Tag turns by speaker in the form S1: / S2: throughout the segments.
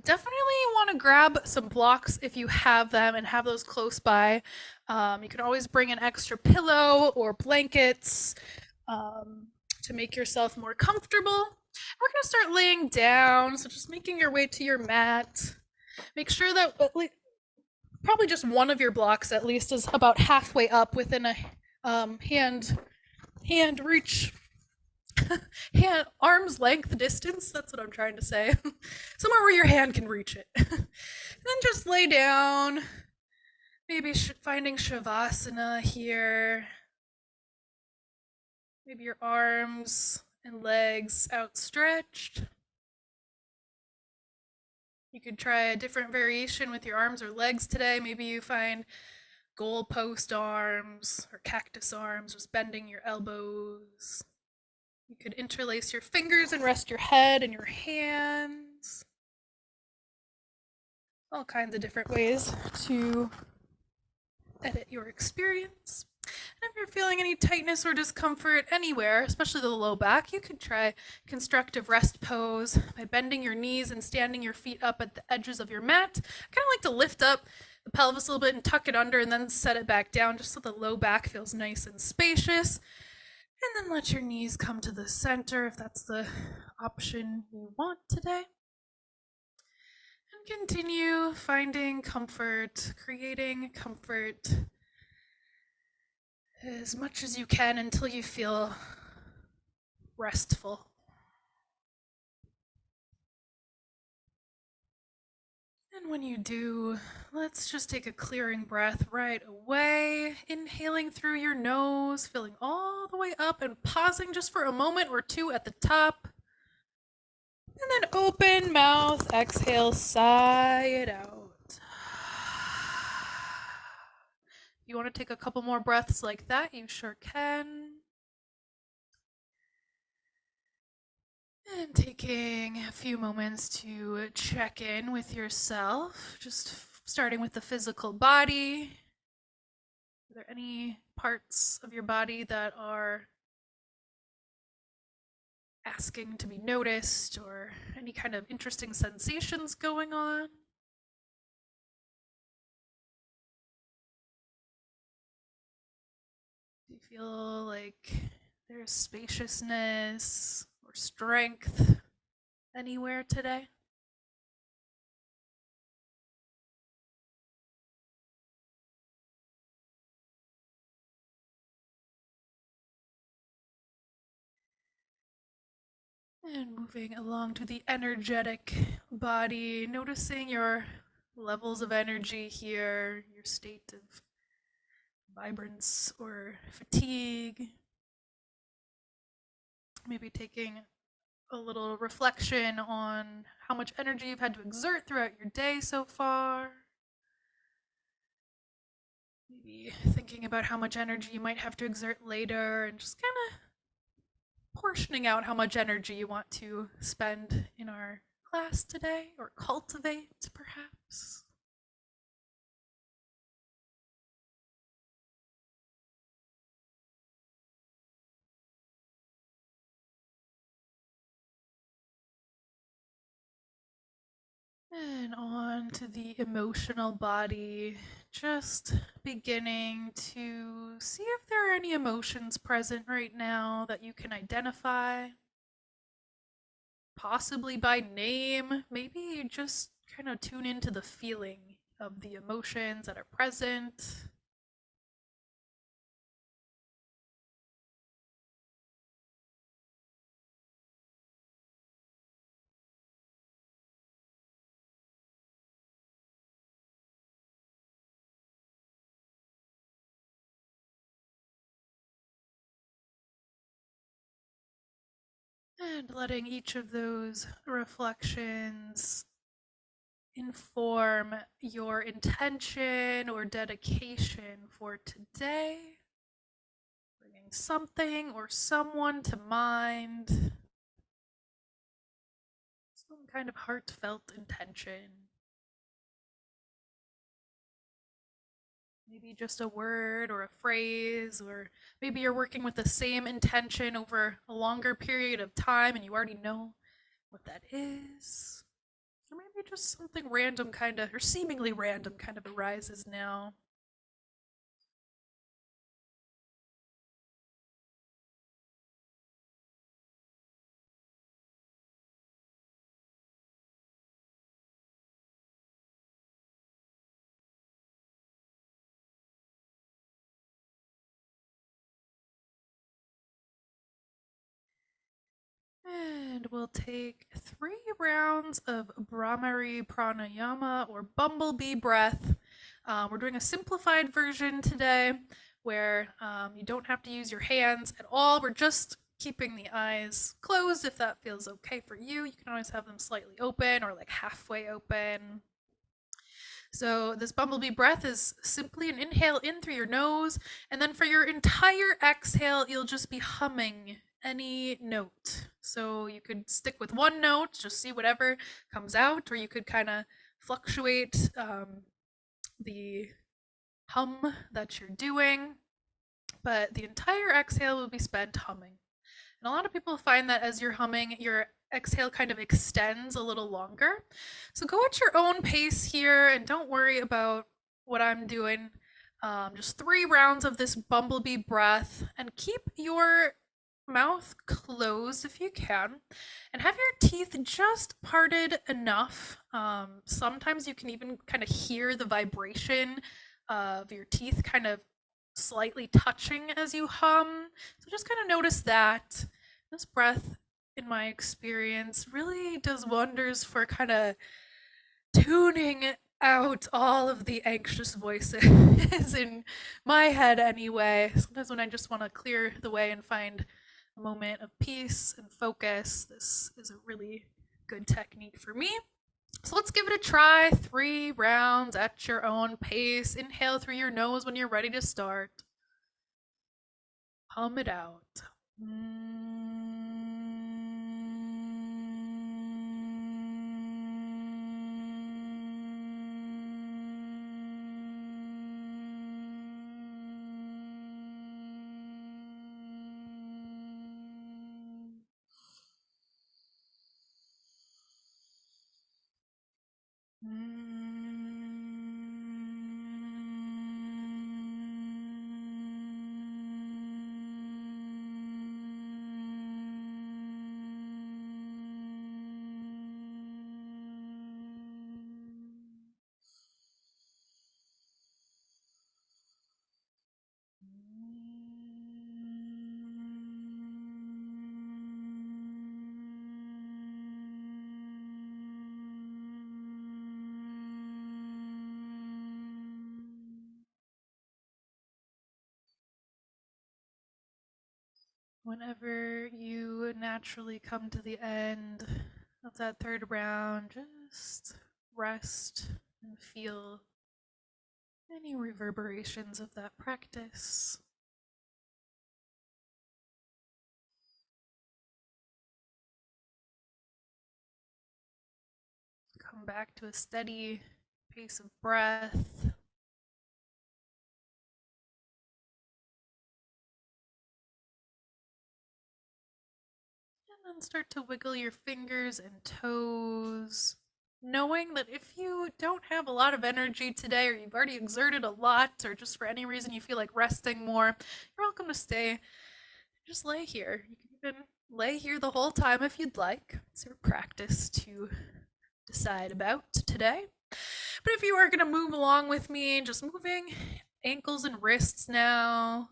S1: Definitely want to grab some blocks if you have them and have those close by. You can always bring an extra pillow or blankets um, to make yourself more comfortable. We're going to start laying down, so just making your way to your mat. Make sure that probably just one of your blocks at least is about halfway up within a hand reach, hand arm's length distance. That's what I'm trying to say. Somewhere where your hand can reach it. Then just lay down. Maybe finding shavasana here. Maybe your arms and legs outstretched. You could try a different variation with your arms or legs today. Maybe you find goalpost arms or cactus arms, just bending your elbows. You could interlace your fingers and rest your head and your hands. All kinds of different ways to edit your experience. And if you're feeling any tightness or discomfort anywhere, especially the low back, you could try constructive rest pose by bending your knees and standing your feet up at the edges of your mat. I kind of like to lift up the pelvis a little bit and tuck it under and then set it back down just so the low back feels nice and spacious. And then let your knees come to the center if that's the option you want today. And continue finding comfort, creating comfort as much as you can until you feel restful. And when you do, let's just take a clearing breath right away, inhaling through your nose, filling all the way up and pausing just for a moment or two at the top. And then open mouth, exhale, sigh it out. You want to take a couple more breaths like that, you sure can. And taking a few moments to check in with yourself, just starting with the physical body. Are there any parts of your body that are asking to be noticed or any kind of interesting sensations going on? Do you feel like there's spaciousness or strength anywhere today? And moving along to the energetic body, noticing your levels of energy here, your state of vibrance or fatigue. Maybe taking a little reflection on how much energy you've had to exert throughout your day so far. Maybe thinking about how much energy you might have to exert later and just kind of portioning out how much energy you want to spend in our class today or cultivate, perhaps. And on to the emotional body, just beginning to see if there are any emotions present right now that you can identify, possibly by name. Maybe you just kind of tune into the feeling of the emotions that are present. And letting each of those reflections inform your intention or dedication for today. Bringing something or someone to mind, some kind of heartfelt intention. Maybe just a word or a phrase, or maybe you're working with the same intention over a longer period of time and you already know what that is. Or maybe just something random kind of, or seemingly random kind of arises now. And we'll take 3 rounds of Brahmari Pranayama or bumblebee breath. We're doing a simplified version today where you don't have to use your hands at all. We're just keeping the eyes closed if that feels okay for you. You can always have them slightly open or like halfway open. So this bumblebee breath is simply an inhale in through your nose, and then for your entire exhale, you'll just be humming any note. So you could stick with one note, just see whatever comes out, or you could kind of fluctuate the hum that you're doing. But the entire exhale will be spent humming. And a lot of people find that as you're humming, your exhale kind of extends a little longer. So go at your own pace here and don't worry about what I'm doing. Just 3 rounds of this bumblebee breath and keep your mouth closed if you can and have your teeth just parted enough. Sometimes you can even kind of hear the vibration of your teeth kind of slightly touching as you hum. So just kind of notice that. This breath, in my experience, really does wonders for kind of tuning out all of the anxious voices in my head anyway. Sometimes when I just want to clear the way and find a moment of peace and focus, this is a really good technique for me. So let's give it a try. 3 rounds at your own pace. Inhale through your nose when you're ready to start. Hum it out. Whenever you naturally come to the end of that 3rd round, just rest and feel any reverberations of that practice. Come back to a steady pace of breath. And then start to wiggle your fingers and toes, knowing that if you don't have a lot of energy today, or you've already exerted a lot, or just for any reason you feel like resting more, you're welcome to stay. Just lay here. You can even lay here the whole time if you'd like. It's your practice to decide about today. But if you are going to move along with me, just moving ankles and wrists now,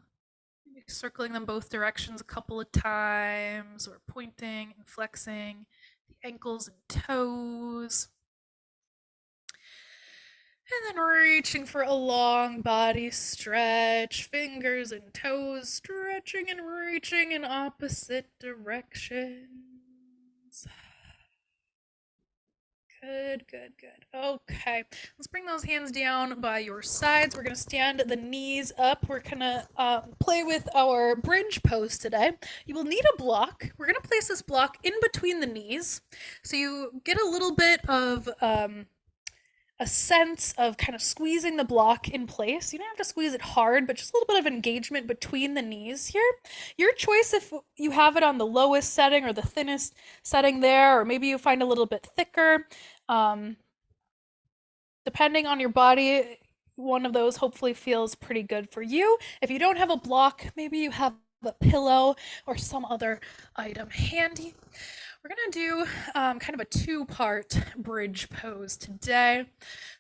S1: circling them both directions a couple of times, or pointing and flexing the ankles and toes. And then reaching for a long body stretch, fingers and toes stretching and reaching in opposite directions. Good, good, good. Okay, let's bring those hands down by your sides. We're gonna stand the knees up. We're gonna play with our bridge pose today. You will need a block. We're gonna place this block in between the knees, so you get a little bit of a sense of kind of squeezing the block in place. You don't have to squeeze it hard, but just a little bit of engagement between the knees here. Your choice if you have it on the lowest setting or the thinnest setting there, or maybe you find a little bit thicker. Depending on your body, one of those hopefully feels pretty good for you. If you don't have a block, maybe you have a pillow or some other item handy. We're gonna do kind of a two-part bridge pose today.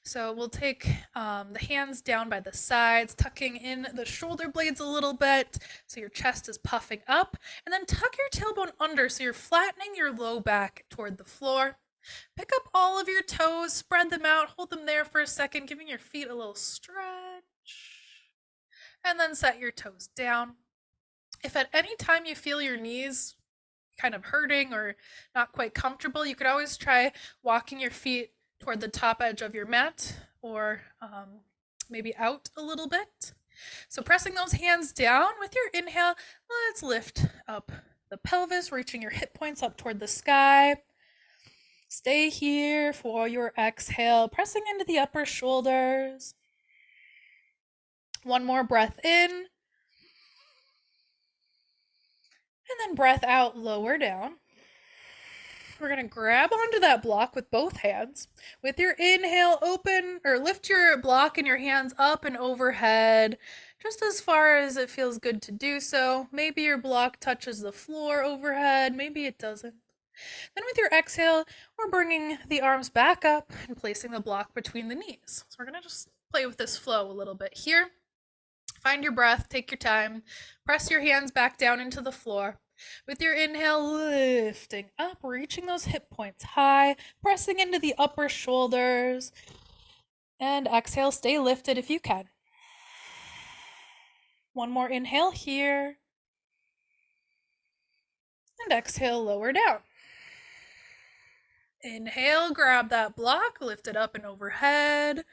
S1: So we'll take the hands down by the sides, tucking in the shoulder blades a little bit so your chest is puffing up, and then tuck your tailbone under so you're flattening your low back toward the floor. Pick up all of your toes, spread them out, hold them there for a second, giving your feet a little stretch, and then set your toes down. If at any time you feel your knees kind of hurting or not quite comfortable, you could always try walking your feet toward the top edge of your mat or maybe out a little bit. So pressing those hands down with your inhale, let's lift up the pelvis, reaching your hip points up toward the sky. Stay here for your exhale, pressing into the upper shoulders. One more breath in. And then breath out, lower down. We're going to grab onto that block with both hands. With your inhale, open or lift your block and your hands up and overhead, just as far as it feels good to do so. Maybe your block touches the floor overhead, maybe it doesn't. Then with your exhale, we're bringing the arms back up and placing the block between the knees. So we're going to just play with this flow a little bit here. Find your breath, take your time, press your hands back down into the floor. With your inhale, lifting up, reaching those hip points high, pressing into the upper shoulders. And exhale, stay lifted if you can. One more inhale here. And exhale, lower down. Inhale, grab that block, lift it up and overhead.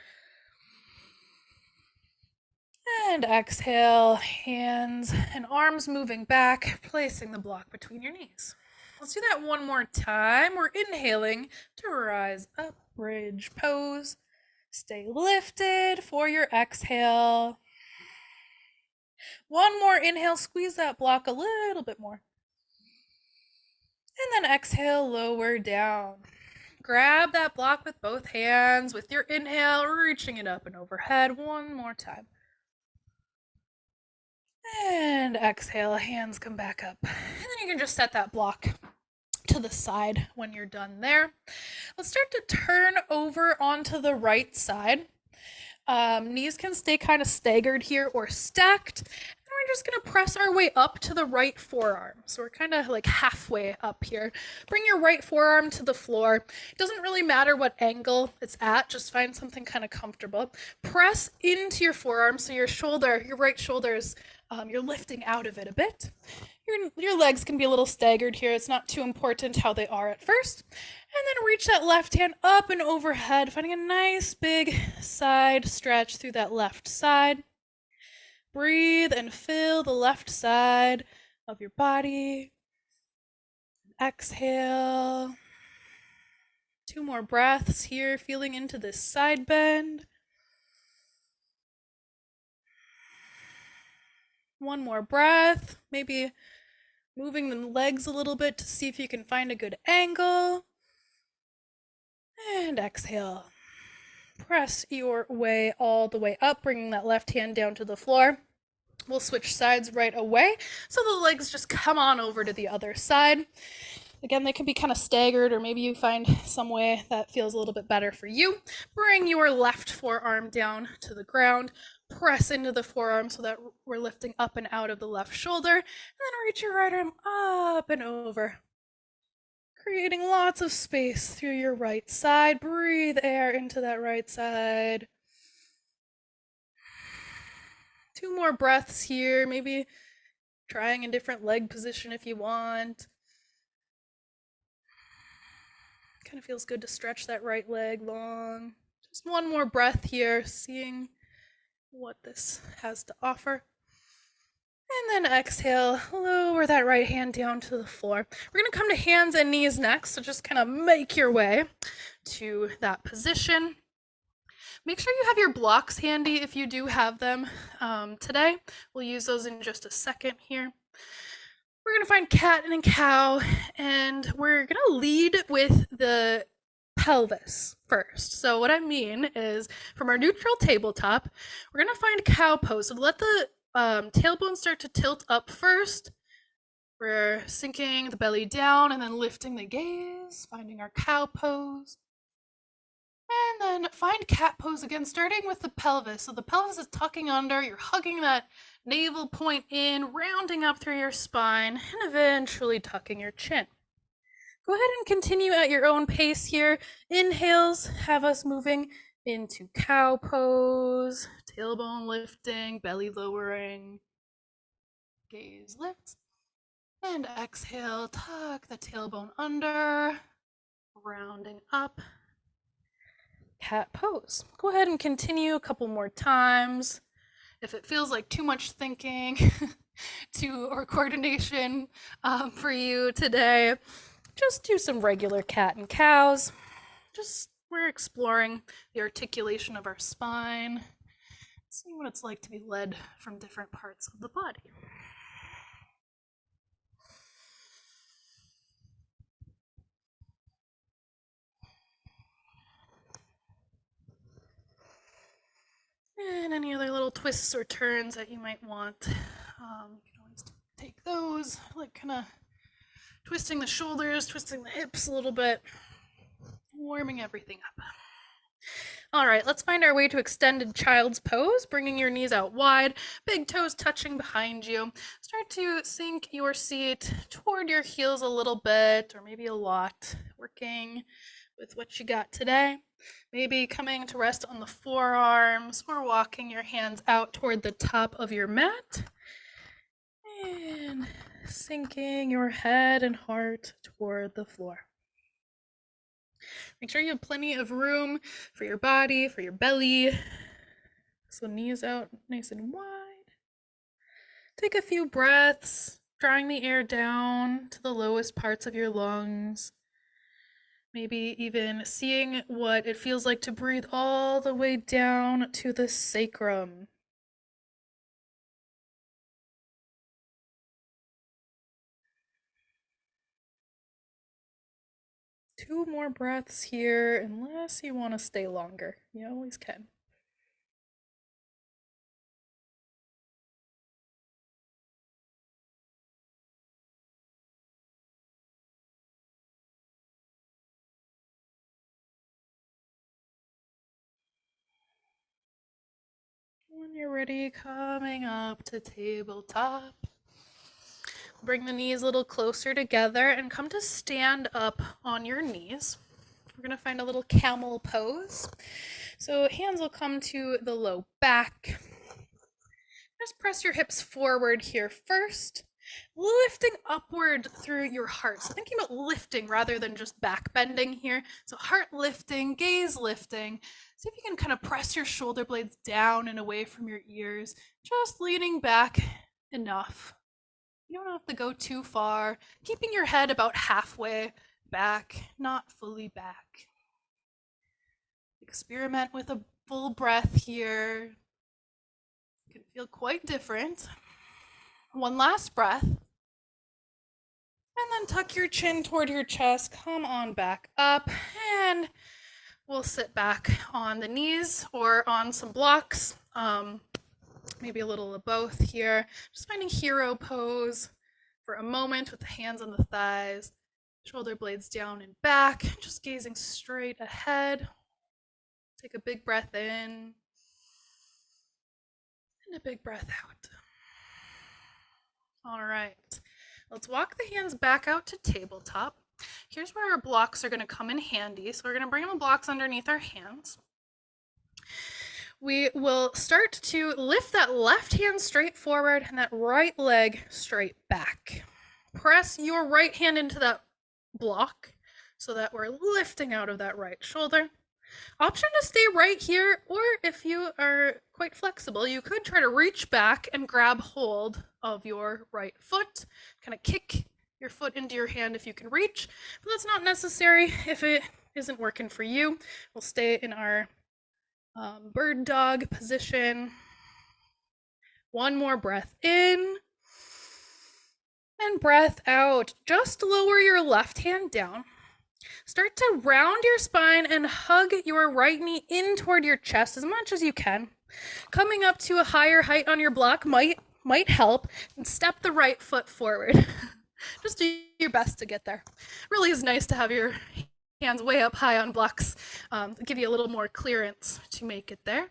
S1: And exhale, hands and arms moving back, placing the block between your knees. Let's do that one more time. We're inhaling to rise up, bridge pose. Stay lifted for your exhale. One more inhale, squeeze that block a little bit more. And then exhale, lower down. Grab that block with both hands. With your inhale, reaching it up and overhead. One more time. And exhale, hands come back up. And then you can just set that block to the side when you're done there. Let's start to turn over onto the right side. Knees can stay kind of staggered here or stacked. And we're just going to press our way up to the right forearm. So we're kind of like halfway up here. Bring your right forearm to the floor. It doesn't really matter what angle it's at. Just find something kind of comfortable. Press into your forearm so your right shoulder is you're lifting out of it a bit. Your legs can be a little staggered here. It's not too important how they are at first. And then reach that left hand up and overhead, finding a nice big side stretch through that left side. Breathe and fill the left side of your body. Exhale. 2 more breaths here, feeling into this side bend. One more breath, maybe moving the legs a little bit to see if you can find a good angle. And exhale. Press your way all the way up, bringing that left hand down to the floor. We'll switch sides right away, so the legs just come on over to the other side. Again, they can be kind of staggered, or maybe you find some way that feels a little bit better for you. Bring your left forearm down to the ground. Press into the forearm so that we're lifting up and out of the left shoulder. And then reach your right arm up and over. Creating lots of space through your right side. Breathe air into that right side. 2 more breaths here. Maybe trying a different leg position if you want. Kind of feels good to stretch that right leg long. Just one more breath here, seeing what this has to offer. And then exhale, lower that right hand down to the floor. We're going to come to hands and knees next, so just kind of make your way to that position. Make sure you have your blocks handy if you do have them today. We'll use those in just a second here. We're going to find cat and cow, and we're going to lead with the pelvis first. So what I mean is, from our neutral tabletop, we're going to find cow pose. So let the tailbone start to tilt up first. We're sinking the belly down and then lifting the gaze, finding our cow pose. And then find cat pose again, starting with the pelvis. So the pelvis is tucking under, you're hugging that navel point in, rounding up through your spine, and eventually tucking your chin. Go ahead and continue at your own pace here. Inhales have us moving into cow pose, tailbone lifting, belly lowering, gaze lifts. And exhale, tuck the tailbone under, rounding up, cat pose. Go ahead and continue a couple more times. If it feels like too much thinking or coordination for you today, just do some regular cat and cows. We're exploring the articulation of our spine, seeing what it's like to be led from different parts of the body. And any other little twists or turns that you might want, you can always take those, like kind of twisting the shoulders, twisting the hips a little bit, warming everything up. All right, let's find our way to extended child's pose, bringing your knees out wide, big toes touching behind you. Start to sink your seat toward your heels a little bit, or maybe a lot, working with what you got today. Maybe coming to rest on the forearms or walking your hands out toward the top of your mat. And sinking your head and heart toward the floor. Make sure you have plenty of room for your body, for your belly. So knees out nice and wide. Take a few breaths, drawing the air down to the lowest parts of your lungs. Maybe even seeing what it feels like to breathe all the way down to the sacrum. Two more breaths here, unless you want to stay longer. You always can. When you're ready, coming up to tabletop. Bring the knees a little closer together and come to stand up on your knees. We're going to find a little camel pose. So hands will come to the low back. Just press your hips forward here first, lifting upward through your heart. So thinking about lifting rather than just back bending here. So heart lifting, gaze lifting. See if you can kind of press your shoulder blades down and away from your ears, just leaning back enough. You don't have to go too far, keeping your head about halfway back, not fully back. Experiment with a full breath here. It can feel quite different. One last breath. And then tuck your chin toward your chest, come on back up, and we'll sit back on the knees or on some blocks. Maybe a little of both here. Just finding hero pose for a moment with the hands on the thighs, shoulder blades down and back, just gazing straight ahead. Take a big breath in and a big breath out. All right, let's walk the hands back out to tabletop. Here's where our blocks are going to come in handy. So we're going to bring the blocks underneath our hands. We will start to lift that left hand straight forward and that right leg straight back. Press your right hand into that block so that we're lifting out of that right shoulder. Option to stay right here, or if you are quite flexible, you could try to reach back and grab hold of your right foot, kind of kick your foot into your hand if you can reach, but that's not necessary if it isn't working for you. We'll stay in our bird dog position. One more breath in and breath out. Just lower your left hand down. Start to round your spine and hug your right knee in toward your chest as much as you can. Coming up to a higher height on your block might help, and step the right foot forward. Just do your best to get there. Really is nice to have your hands way up high on blocks, give you a little more clearance to make it there.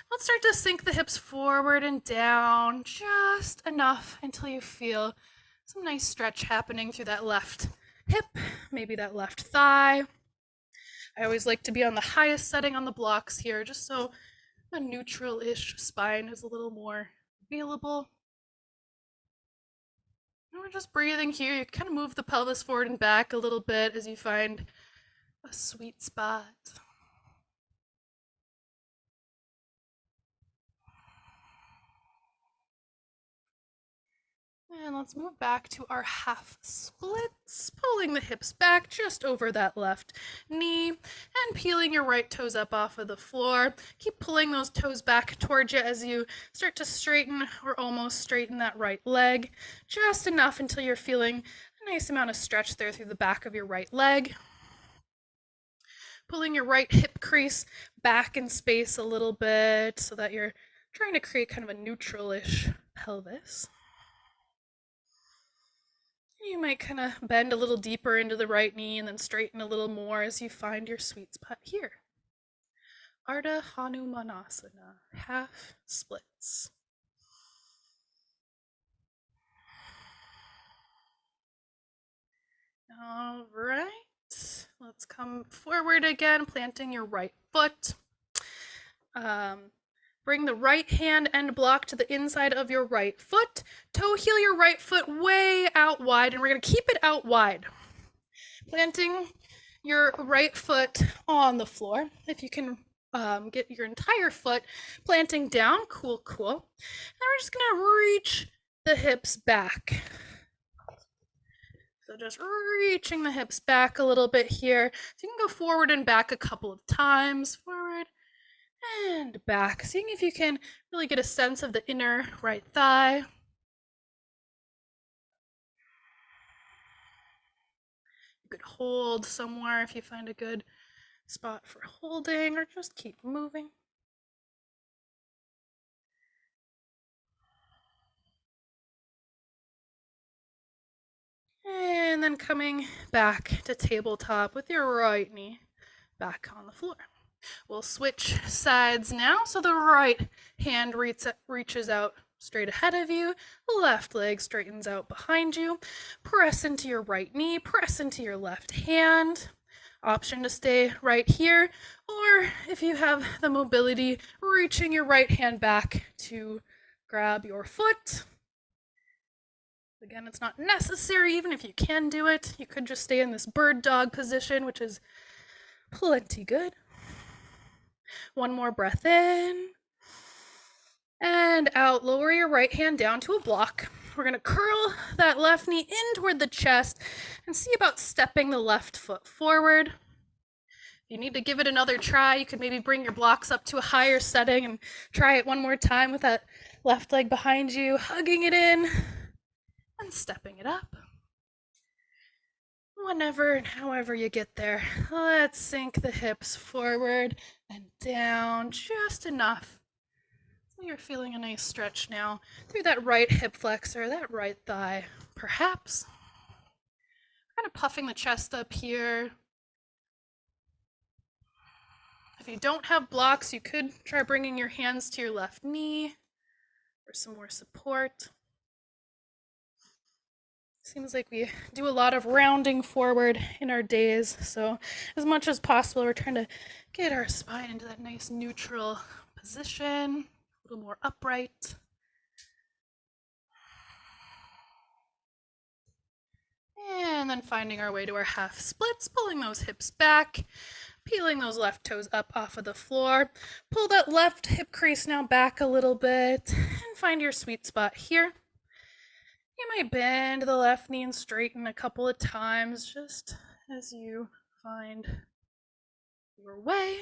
S1: Let's start to sink the hips forward and down just enough until you feel some nice stretch happening through that left hip, maybe that left thigh. I always like to be on the highest setting on the blocks here, just so a neutral-ish spine is a little more available. And we're just breathing here. You kind of move the pelvis forward and back a little bit as you find a sweet spot. And let's move back to our half splits, pulling the hips back just over that left knee and peeling your right toes up off of the floor. Keep pulling those toes back towards you as you start to straighten or almost straighten that right leg, just enough until you're feeling a nice amount of stretch there through the back of your right leg. Pulling your right hip crease back in space a little bit so that you're trying to create kind of a neutral-ish pelvis. You might kind of bend a little deeper into the right knee and then straighten a little more as you find your sweet spot here. Ardha Hanumanasana, half splits. All right, let's come forward again, planting your right foot. Bring the right hand end block to the inside of your right foot. Toe heel your right foot way out wide, and we're going to keep it out wide. Planting your right foot on the floor. If you can get your entire foot planting down, cool. And then we're just going to reach the hips back. So just reaching the hips back a little bit here. So you can go forward and back a couple of times. Forward and back, seeing if you can really get a sense of the inner right thigh. You could hold somewhere if you find a good spot for holding, or just keep moving. And then coming back to tabletop with your right knee back on the floor. We'll switch sides now. So the right hand reaches out straight ahead of you. The left leg straightens out behind you. Press into your right knee. Press into your left hand. Option to stay right here. Or if you have the mobility, reaching your right hand back to grab your foot. Again, it's not necessary, even if you can do it. You could just stay in this bird dog position, which is plenty good. One more breath in and out. Lower your right hand down to a block. We're going to curl that left knee in toward the chest and see about stepping the left foot forward. If you need to give it another try, you could maybe bring your blocks up to a higher setting and try it one more time with that left leg behind you, hugging it in and stepping it up. Whenever and however you get there, let's sink the hips forward and down just enough. So you're feeling a nice stretch now through that right hip flexor, that right thigh, perhaps. Kind of puffing the chest up here. If you don't have blocks, you could try bringing your hands to your left knee for some more support. Seems like we do a lot of rounding forward in our days, so as much as possible, we're trying to get our spine into that nice neutral position, a little more upright. And then finding our way to our half splits, pulling those hips back, peeling those left toes up off of the floor. Pull that left hip crease now back a little bit and find your sweet spot here. You might bend the left knee and straighten a couple of times just as you find your way.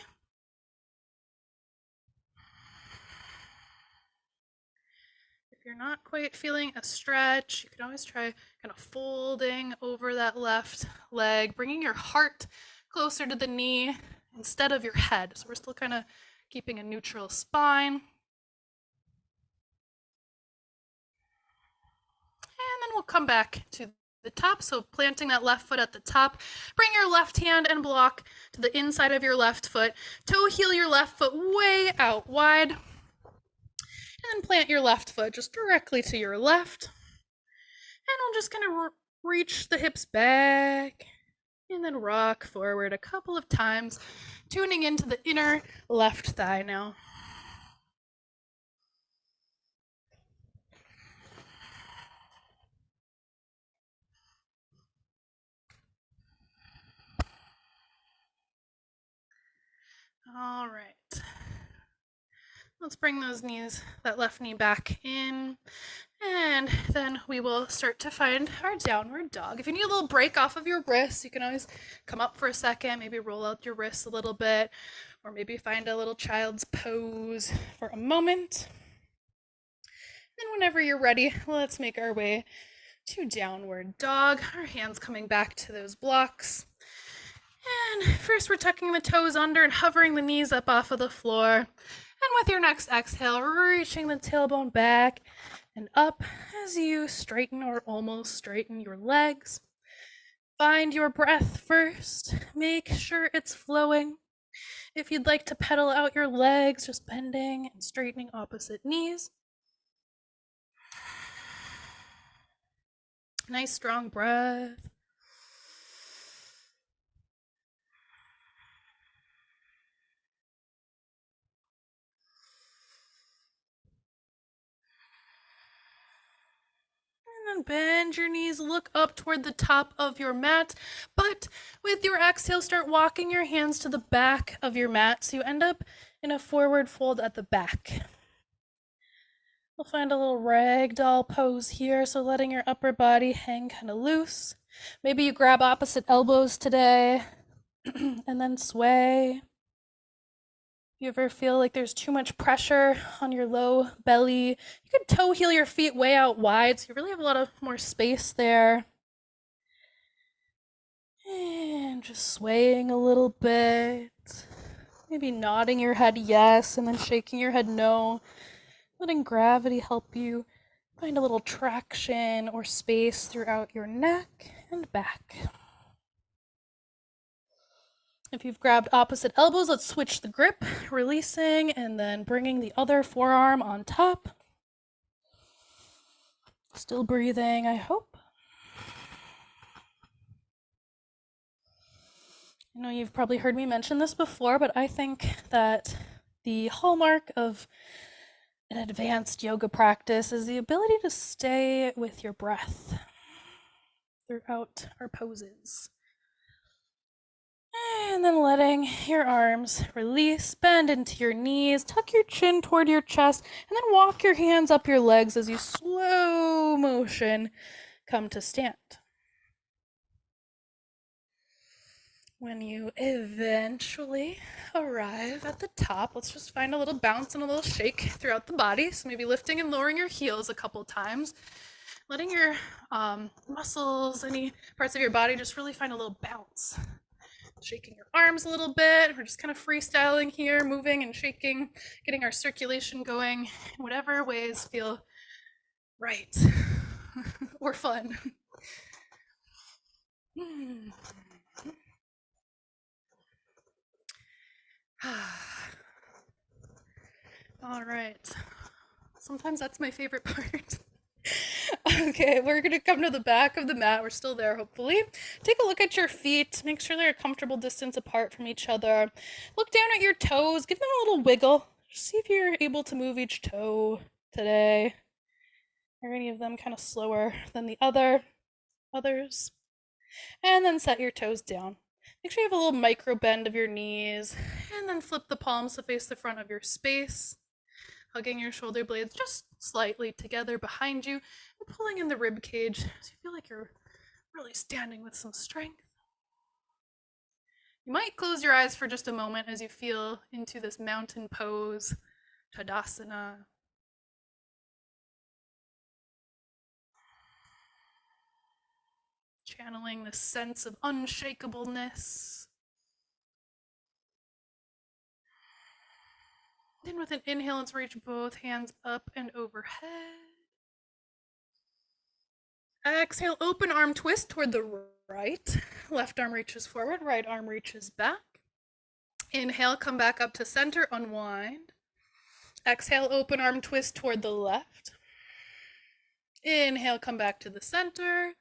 S1: If If you're not quite feeling a stretch, you can always try kind of folding over that left leg, bringing your heart closer to the knee instead of your head. So we're still kind of keeping a neutral spine. And then we'll come back to the top. So planting that left foot at the top, bring your left hand and block to the inside of your left foot. Toe heel your left foot way out wide. And then plant your left foot just directly to your left. And we'll just kind of reach the hips back and then rock forward a couple of times, tuning into the inner left thigh now. All right. Let's bring those knees, that left knee back in, and then we will start to find our downward dog. If you need a little break off of your wrists, you can always come up for a second, maybe roll out your wrists a little bit, or maybe find a little child's pose for a moment. And whenever you're ready, let's make our way to downward dog. Our hands coming back to those blocks. And first we're tucking the toes under and hovering the knees up off of the floor. And with your next exhale, reaching the tailbone back and up as you straighten or almost straighten your legs. Find your breath first. Make sure it's flowing. If you'd like to pedal out your legs, just bending and straightening opposite knees. Nice strong breath. And then bend your knees, look up toward the top of your mat, but with your exhale, start walking your hands to the back of your mat so you end up in a forward fold at the back. We'll find a little ragdoll pose here, so letting your upper body hang kind of loose. Maybe you grab opposite elbows today and then sway. You ever feel like there's too much pressure on your low belly? You can toe heel your feet way out wide, so you really have a lot of more space there. And just swaying a little bit. Maybe nodding your head yes, and then shaking your head no. Letting gravity help you find a little traction or space throughout your neck and back. If you've grabbed opposite elbows, let's switch the grip, releasing and then bringing the other forearm on top. Still breathing, I hope. I know you've probably heard me mention this before, but I think that the hallmark of an advanced yoga practice is the ability to stay with your breath throughout our poses. And then letting your arms release, bend into your knees, tuck your chin toward your chest, and then walk your hands up your legs as you slow motion come to stand. When you eventually arrive at the top, let's just find a little bounce and a little shake throughout the body. So maybe lifting and lowering your heels a couple times, letting your muscles, any parts of your body just really find a little bounce. Shaking your arms a little bit. We're just kind of freestyling here, moving and shaking, getting our circulation going in whatever ways feel right or fun. All right. Sometimes that's my favorite part. Okay, we're gonna come to the back of the mat. We're still there, hopefully. Take a look at your feet. Make sure they're a comfortable distance apart from each other. Look down at your toes. Give them a little wiggle. Just see if you're able to move each toe today. Are any of them kind of slower than the others? And then set your toes down. Make sure you have a little micro bend of your knees. And then flip the palms to face the front of your space. Hugging your shoulder blades just slightly together behind you and pulling in the rib cage so you feel like you're really standing with some strength. You might close your eyes for just a moment as you feel into this mountain pose, Tadasana. channeling this sense of unshakableness. Then with an inhale, let's reach both hands up and overhead. Exhale, open arm twist toward the right. Left arm reaches forward, right arm reaches back. Inhale, come back up to center, unwind. Exhale, open arm twist toward the left. Inhale, come back to the center.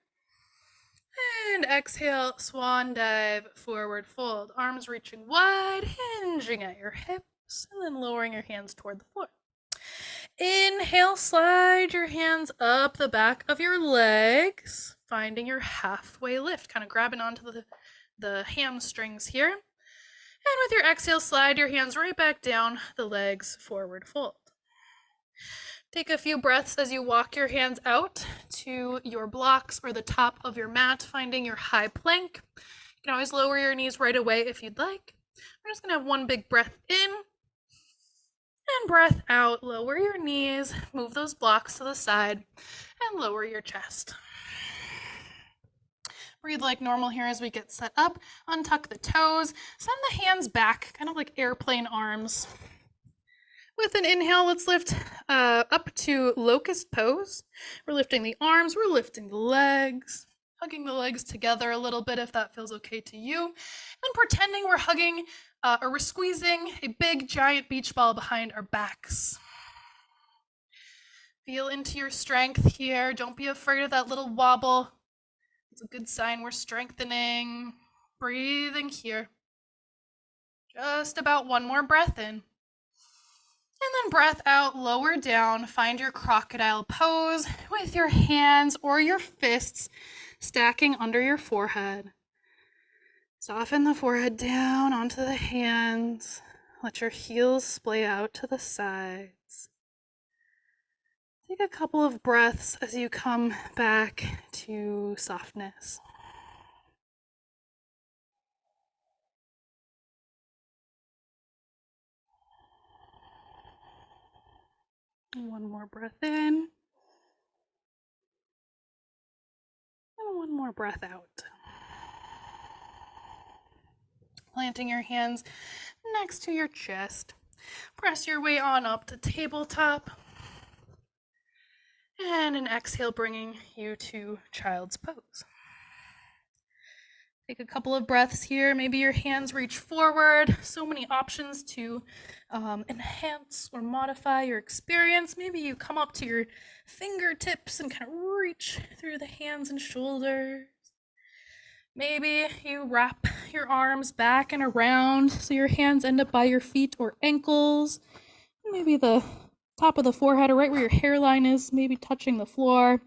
S1: And exhale, swan dive, forward fold. Arms reaching wide, hinging at your hips, and then lowering your hands toward the floor. Inhale, slide your hands up the back of your legs, finding your halfway lift, kind of grabbing onto the hamstrings here. And with your exhale, slide your hands right back down the legs, forward fold. Take a few breaths as you walk your hands out to your blocks or the top of your mat, finding your high plank. You can always lower your knees right away if you'd like. We're just gonna have one big breath in and breath out. Lower your knees, move those blocks to the side, and lower your chest. Breathe like normal here as we get set up. Untuck the toes, send the hands back, kind of like airplane arms. With an inhale, let's lift up to locust pose. We're lifting the arms, we're lifting the legs, hugging the legs together a little bit if that feels okay to you. And pretending we're hugging or we're squeezing a big giant beach ball behind our backs. Feel into your strength here. Don't be afraid of that little wobble. It's a good sign we're strengthening. Breathing here. Just about one more breath in. And then breath out, lower down, find your crocodile pose with your hands or your fists stacking under your forehead. Soften the forehead down onto the hands. Let your heels splay out to the sides. Take a couple of breaths as you come back to softness. One more breath in. And one more breath out. Planting your hands next to your chest. Press your way on up to tabletop. And an exhale bringing you to child's pose. Take a couple of breaths here. Maybe your hands reach forward. So many options to enhance or modify your experience. Maybe you come up to your fingertips and kind of reach through the hands and shoulders. Maybe you wrap your arms back and around so your hands end up by your feet or ankles. Maybe the top of the forehead or right where your hairline is, maybe touching the floor.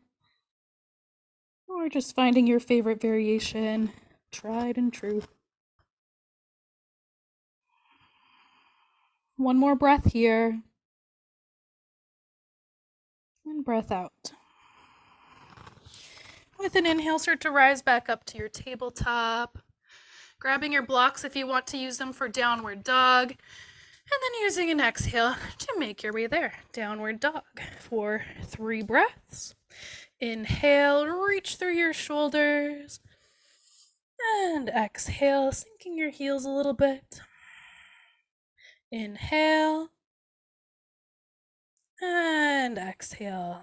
S1: Or just finding your favorite variation. Tried and true. One more breath here. And breath out. With an inhale, start to rise back up to your tabletop. Grabbing your blocks if you want to use them for downward dog. And then using an exhale to make your way there. Downward dog for 3 breaths. Inhale, reach through your shoulders. And exhale, sinking your heels a little bit. Inhale. And exhale.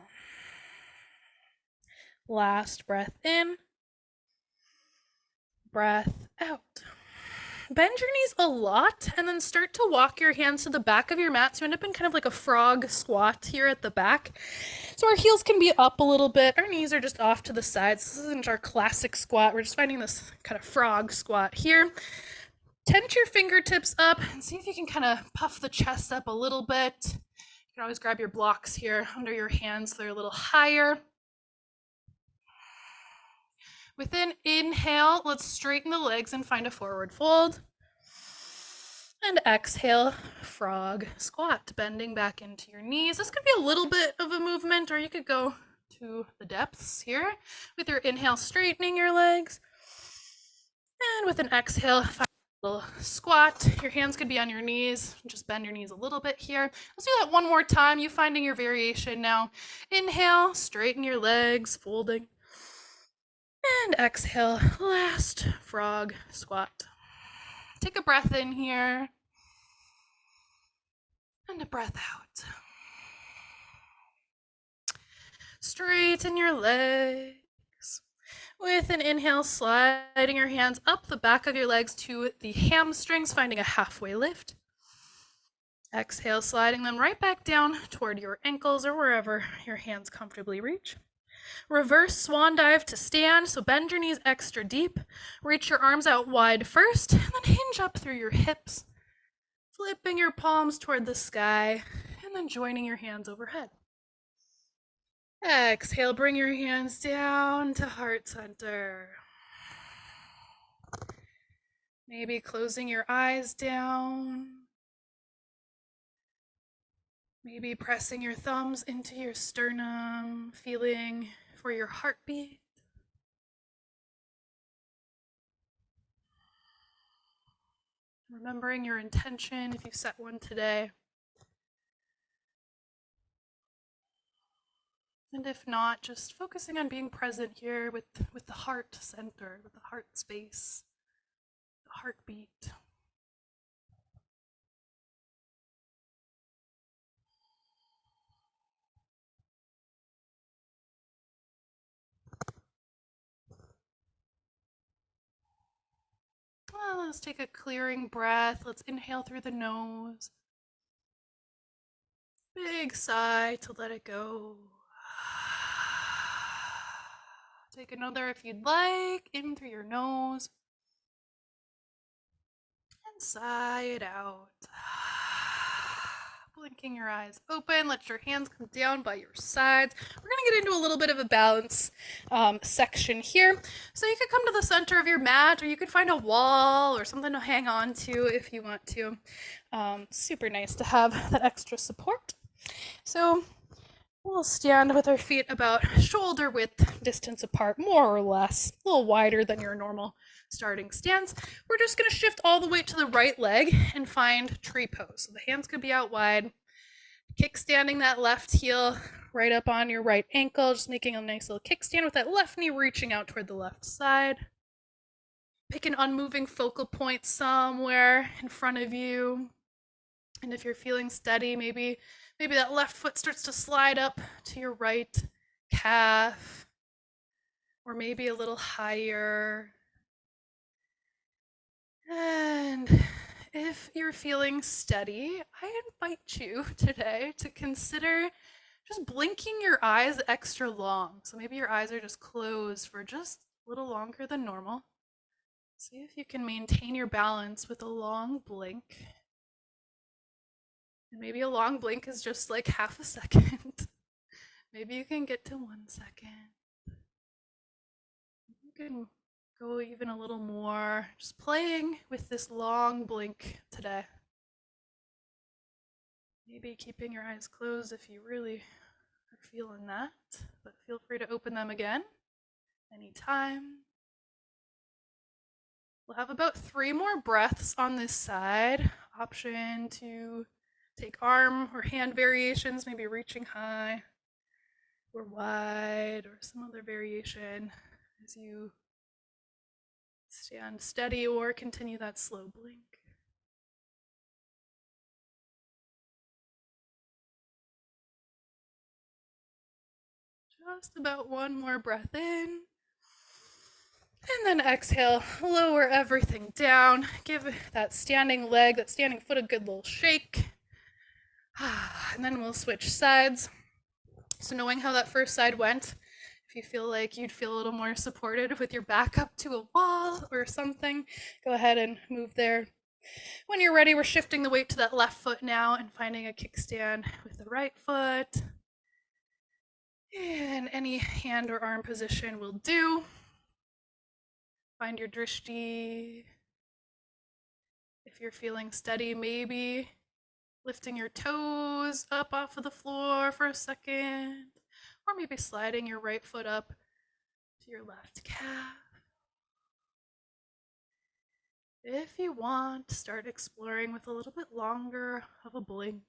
S1: Last breath in. Breath out. Bend your knees a lot and then start to walk your hands to the back of your mat. So you end up in kind of like a frog squat here at the back. So our heels can be up a little bit. Our knees are just off to the sides. This isn't our classic squat. We're just finding this kind of frog squat here. Tent your fingertips up and see if you can kind of puff the chest up a little bit. You can always grab your blocks here under your hands so they're a little higher. With an inhale, let's straighten the legs and find a forward fold. And exhale, frog squat, bending back into your knees. This could be a little bit of a movement, or you could go to the depths here. With your inhale, straightening your legs. And with an exhale, find a little squat. Your hands could be on your knees. Just bend your knees a little bit here. Let's do that one more time. You finding your variation now. Inhale, straighten your legs, folding. And exhale, last frog squat. Take a breath in here and a breath out. Straighten your legs. With an inhale, sliding your hands up the back of your legs to the hamstrings, finding a halfway lift. Exhale, sliding them right back down toward your ankles or wherever your hands comfortably reach. Reverse swan dive to stand, so bend your knees extra deep. Reach your arms out wide first, and then hinge up through your hips, flipping your palms toward the sky, and then joining your hands overhead. Exhale, bring your hands down to heart center. Maybe closing your eyes down. Maybe pressing your thumbs into your sternum, feeling for your heartbeat. Remembering your intention if you set one today. And if not, just focusing on being present here with the heart center, with the heart space, the heartbeat. Well, let's take a clearing breath. Let's inhale through the nose. Big sigh to let it go. Take another if you'd like, in through your nose. And sigh it out. Blinking your eyes open, let your hands come down by your sides. We're gonna get into a little bit of a balance section here. So you could come to the center of your mat, or you could find a wall or something to hang on to if you want to. Super nice to have that extra support. So we'll stand with our feet about shoulder width distance apart, more or less, a little wider than your normal starting stance. We're just going to shift all the way to the right leg and find tree pose. So the hands could be out wide. Kickstanding that left heel right up on your right ankle, just making a nice little kickstand with that left knee reaching out toward the left side. Pick an unmoving focal point somewhere in front of you. And if you're feeling steady, maybe that left foot starts to slide up to your right calf, or maybe a little higher. And if you're feeling steady, I invite you today to consider just blinking your eyes extra long. So maybe your eyes are just closed for just a little longer than normal. See if you can maintain your balance with a long blink. And maybe a long blink is just like half a second. Maybe you can get to 1 second. You can go even a little more, just playing with this long blink today. Maybe keeping your eyes closed if you really are feeling that, but feel free to open them again anytime. We'll have about 3 more breaths on this side. Option to take arm or hand variations, maybe reaching high or wide or some other variation as you stand steady or continue that slow blink. Just about 1 more breath in. And then exhale, lower everything down. Give that standing leg, that standing foot a good little shake. And then we'll switch sides. So knowing how that first side went, if you feel like you'd feel a little more supported with your back up to a wall or something, go ahead and move there. When you're ready, we're shifting the weight to that left foot now and finding a kickstand with the right foot. And any hand or arm position will do. Find your drishti. If you're feeling steady, maybe lifting your toes up off of the floor for a second, or maybe sliding your right foot up to your left calf. If you want, start exploring with a little bit longer of a blink.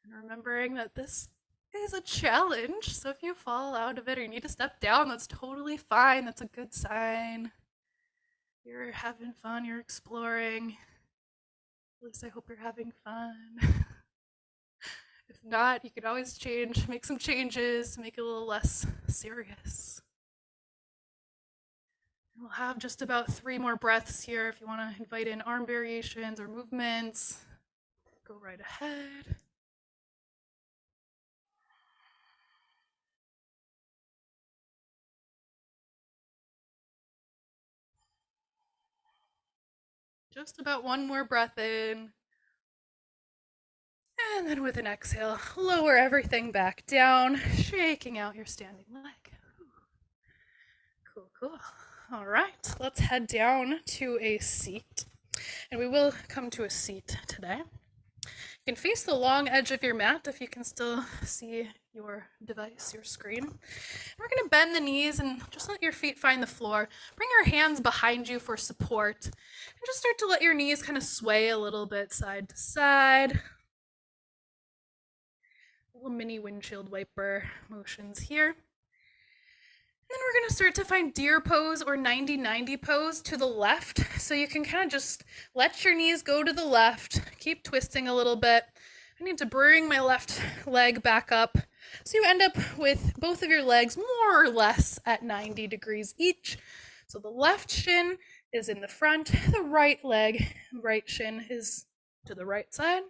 S1: And remembering that this is a challenge. So if you fall out of it or you need to step down, that's totally fine. That's a good sign. You're having fun, you're exploring. At least I hope you're having fun. If not, you can always make some changes to make it a little less serious. We'll have just about 3 more breaths here. If you want to invite in arm variations or movements, go right ahead. Just about 1 more breath in. And then with an exhale, lower everything back down, shaking out your standing leg. Cool, cool. All right, let's head down to a seat. And we will come to a seat today. You can face the long edge of your mat if you can still see your device, your screen. We're going to bend the knees and just let your feet find the floor. Bring your hands behind you for support. And just start to let your knees kind of sway a little bit side to side. Little mini windshield wiper motions here. And then we're going to start to find deer pose or 90-90 pose to the left. So you can kind of just let your knees go to the left, keep twisting a little bit. I need to bring my left leg back up. So you end up with both of your legs more or less at 90 degrees each. So the left shin is in the front, the right leg, right shin is to the right side.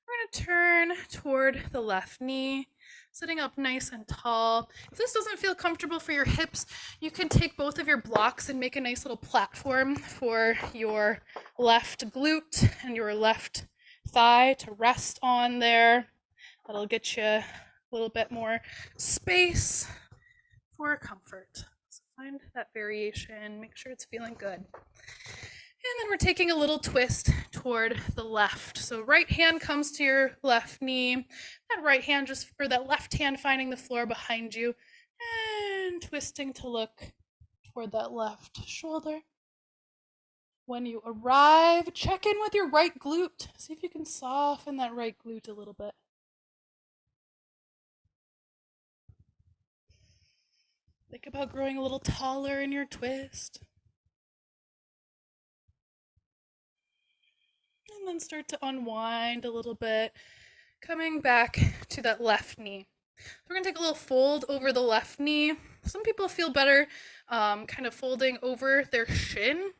S1: We're going to turn toward the left knee, sitting up nice and tall. If this doesn't feel comfortable for your hips, you can take both of your blocks and make a nice little platform for your left glute and your left thigh to rest on there. That'll get you a little bit more space for comfort. So find that variation, make sure it's feeling good. And then we're taking a little twist toward the left. So right hand comes to your left knee. That right hand or that left hand finding the floor behind you. And twisting to look toward that left shoulder. When you arrive, check in with your right glute. See if you can soften that right glute a little bit. Think about growing a little taller in your twist. And then start to unwind a little bit, coming back to that left knee. We're going to take a little fold over the left knee. Some people feel better kind of folding over their shin.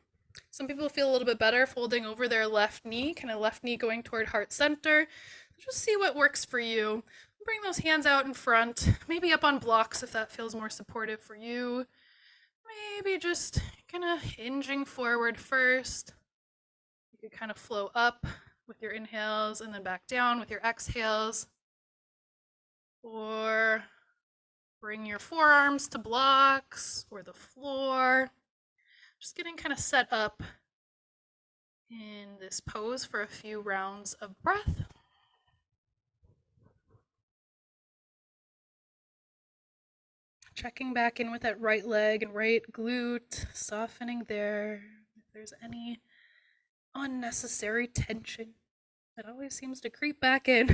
S1: Some people feel a little bit better folding over their left knee, kind of left knee going toward heart center. Just see what works for you. Bring those hands out in front, maybe up on blocks if that feels more supportive for you. Maybe just kind of hinging forward first. You could kind of flow up with your inhales and then back down with your exhales. Or bring your forearms to blocks or the floor. Just getting kind of set up in this pose for a few rounds of breath. Checking back in with that right leg and right glute, softening there. If there's any unnecessary tension that always seems to creep back in,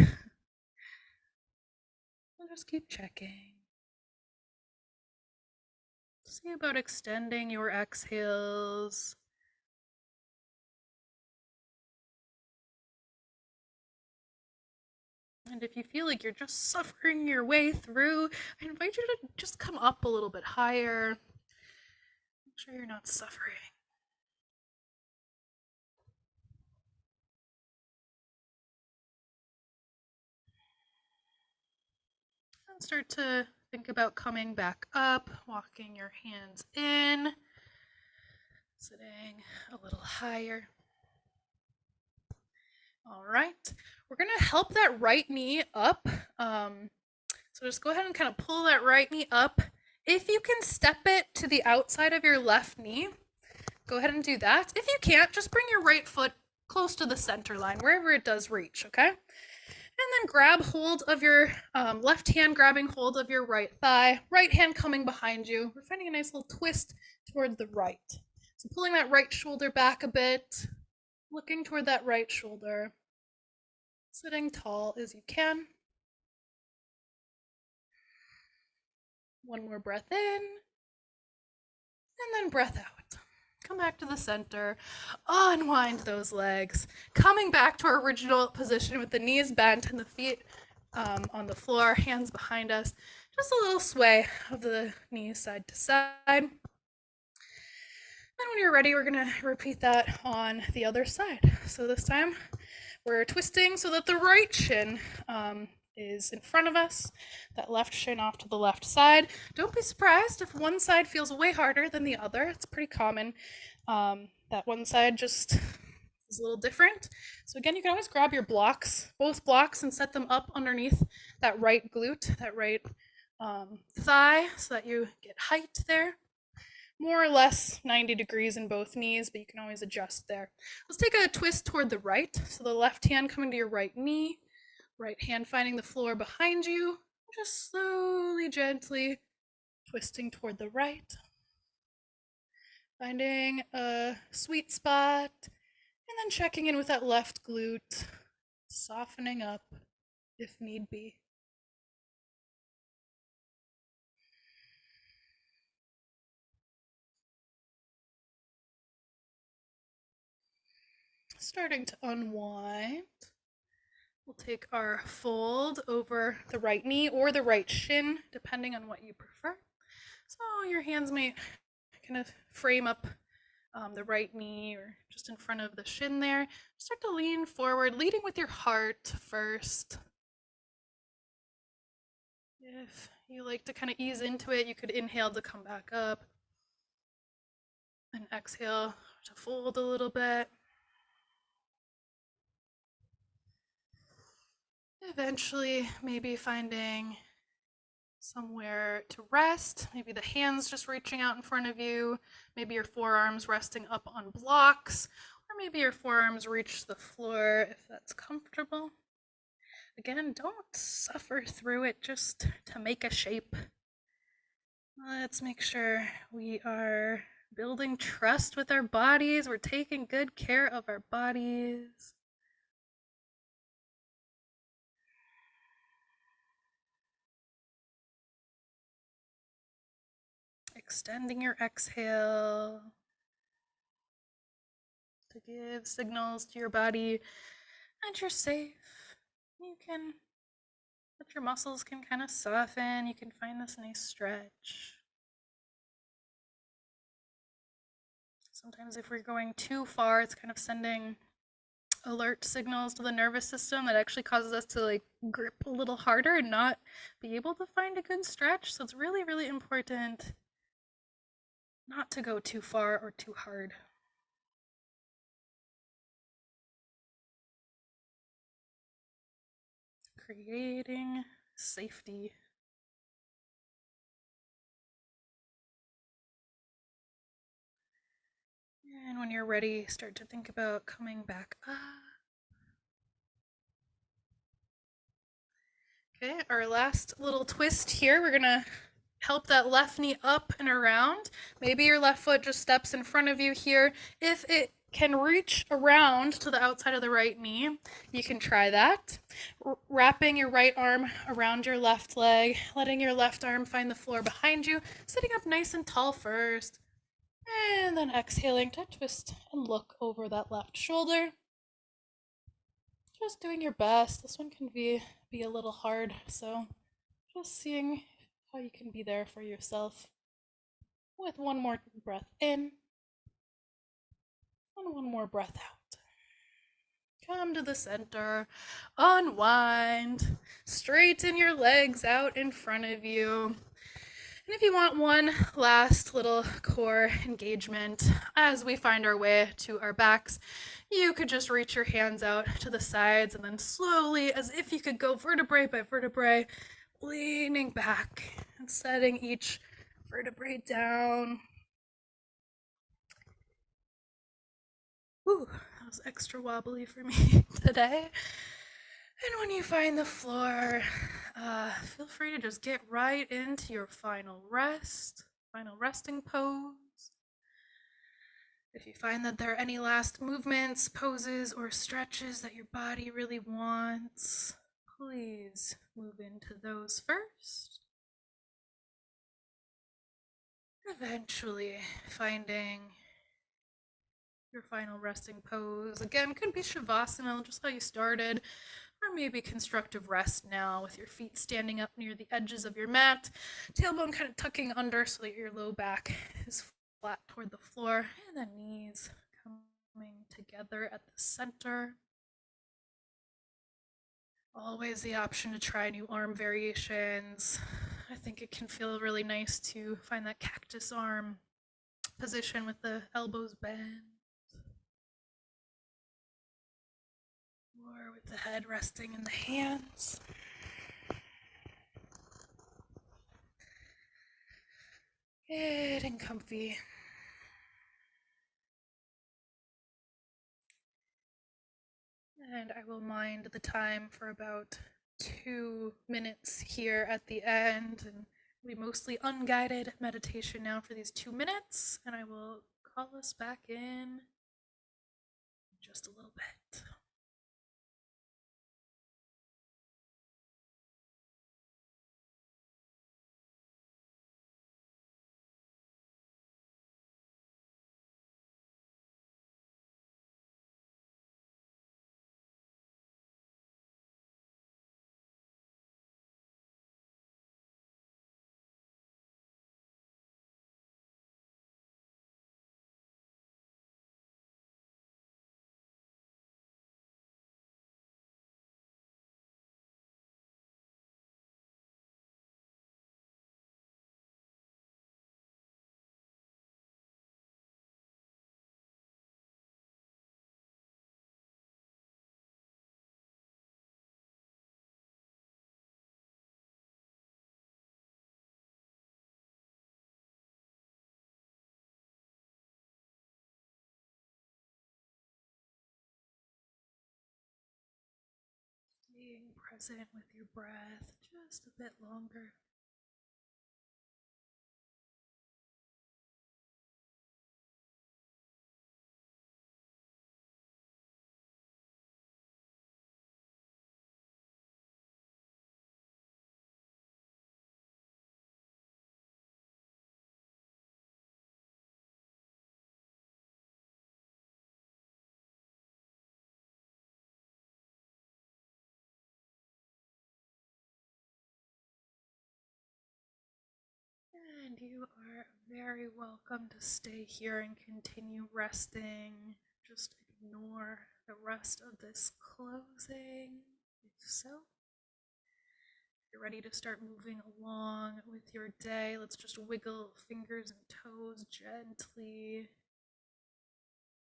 S1: we'll just keep checking. See about extending your exhales. And if you feel like you're just suffering your way through, I invite you to just come up a little bit higher. Make sure you're not suffering. And start to think about coming back up, walking your hands in, sitting a little higher. All right, we're gonna help that right knee up. So just go ahead and kind of pull that right knee up. If you can step it to the outside of your left knee, go ahead and do that. If you can't, just bring your right foot close to the center line, wherever it does reach, okay? And then grab hold of your left hand, grabbing hold of your right thigh, right hand coming behind you. We're finding a nice little twist toward the right. So pulling that right shoulder back a bit, looking toward that right shoulder, sitting tall as you can. One more breath in, and then breath out. Come back to the center, unwind those legs, coming back to our original position with the knees bent and the feet on the floor, hands behind us. Just a little sway of the knees side to side. And when you're ready, we're gonna repeat that on the other side. So this time we're twisting so that the right shin is in front of us, that left shin off to the left side. Don't be surprised if one side feels way harder than the other. It's pretty common. That one side just is a little different. So again, you can always grab your blocks, both blocks, and set them up underneath that right glute, that right thigh, so that you get height there. More or less 90 degrees in both knees, but you can always adjust there. Let's take a twist toward the right. So the left hand coming to your right knee, right hand finding the floor behind you, just slowly, gently twisting toward the right. Finding a sweet spot, and then checking in with that left glute, softening up if need be. Starting to unwind. We'll take our fold over the right knee or the right shin, depending on what you prefer. So your hands might kind of frame up the right knee or just in front of the shin there. Start to lean forward, leading with your heart first. If you like to kind of ease into it, you could inhale to come back up and exhale to fold a little bit. Eventually, maybe finding somewhere to rest. Maybe the hands just reaching out in front of you. Maybe your forearms resting up on blocks, or maybe your forearms reach the floor if that's comfortable. Again, don't suffer through it just to make a shape. Let's make sure we are building trust with our bodies. We're taking good care of our bodies. Extending your exhale to give signals to your body that you're safe. That your muscles can kind of soften. You can find this nice stretch. Sometimes if we're going too far, it's kind of sending alert signals to the nervous system that actually causes us to like grip a little harder and not be able to find a good stretch. So it's really, really important not to go too far or too hard. Creating safety. And when you're ready, start to think about coming back up. Okay, our last little twist here, we're gonna help that left knee up and around. Maybe your left foot just steps in front of you here. If it can reach around to the outside of the right knee, you can try that. Wrapping your right arm around your left leg, letting your left arm find the floor behind you, sitting up nice and tall first, and then exhaling to twist and look over that left shoulder. Just doing your best. This one can be a little hard, so just seeing how you can be there for yourself with one more breath in and one more breath out. Come to the center, unwind, straighten your legs out in front of you. And if you want one last little core engagement as we find our way to our backs, you could just reach your hands out to the sides and then slowly, as if you could go vertebrae by vertebrae, leaning back and setting each vertebrae down. Ooh, that was extra wobbly for me today. And when you find the floor, feel free to just get right into your final resting pose. If you find that there are any last movements, poses, or stretches that your body really wants, please move into those first. Eventually finding your final resting pose. Again, could be Shavasana, just how you started, or maybe constructive rest now with your feet standing up near the edges of your mat, tailbone kind of tucking under so that your low back is flat toward the floor, and the knees coming together at the center. Always the option to try new arm variations. I think it can feel really nice to find that cactus arm position with the elbows bent, or with the head resting in the hands. Getting comfy. And I will mind the time for about 2 minutes here at the end, and we mostly unguided meditation now for these 2 minutes, and I will call us back in just a little bit. Being present with your breath just a bit longer. And you are very welcome to stay here and continue resting. Just ignore the rest of this closing. If so, you're ready to start moving along with your day. Let's just wiggle fingers and toes gently.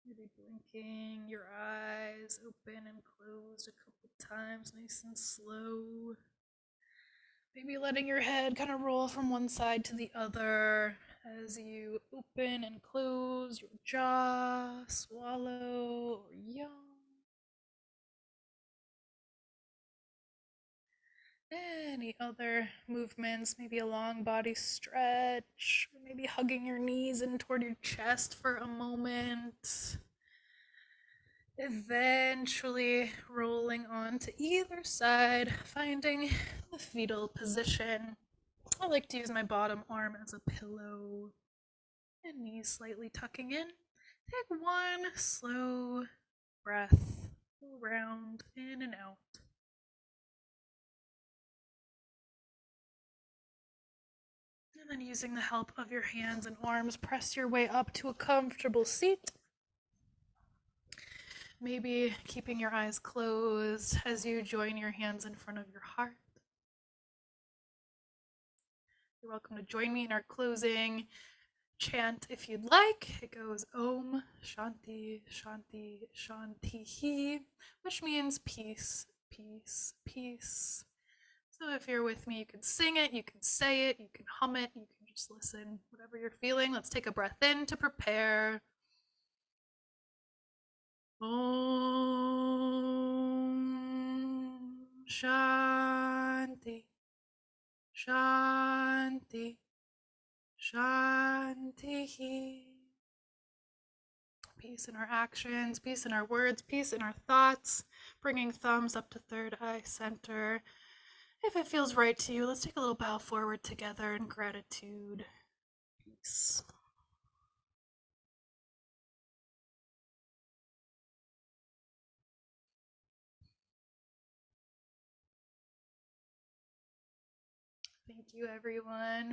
S1: Maybe blinking your eyes open and closed a couple times, nice and slow. Maybe letting your head kind of roll from one side to the other as you open and close your jaw, swallow, or yawn. Any other movements, maybe a long body stretch, or maybe hugging your knees in toward your chest for a moment. Eventually rolling on to either side, finding the fetal position. I like to use my bottom arm as a pillow and knees slightly tucking in. Take one slow breath around, in and out. And then using the help of your hands and arms, press your way up to a comfortable seat. Maybe keeping your eyes closed as you join your hands in front of your heart. You're welcome to join me in our closing chant if you'd like. It goes Om Shanti Shanti Shanti, which means peace, peace, peace. So if you're with me, you can sing it, you can say it, you can hum it, you can just listen, whatever you're feeling. Let's take a breath in to prepare. Om Shanti Shanti Shanti. Peace in our actions, peace in our words, peace in our thoughts. Bringing thumbs up to third eye center. If it feels right to you, let's take a little bow forward together in gratitude. Peace. Thank you, everyone.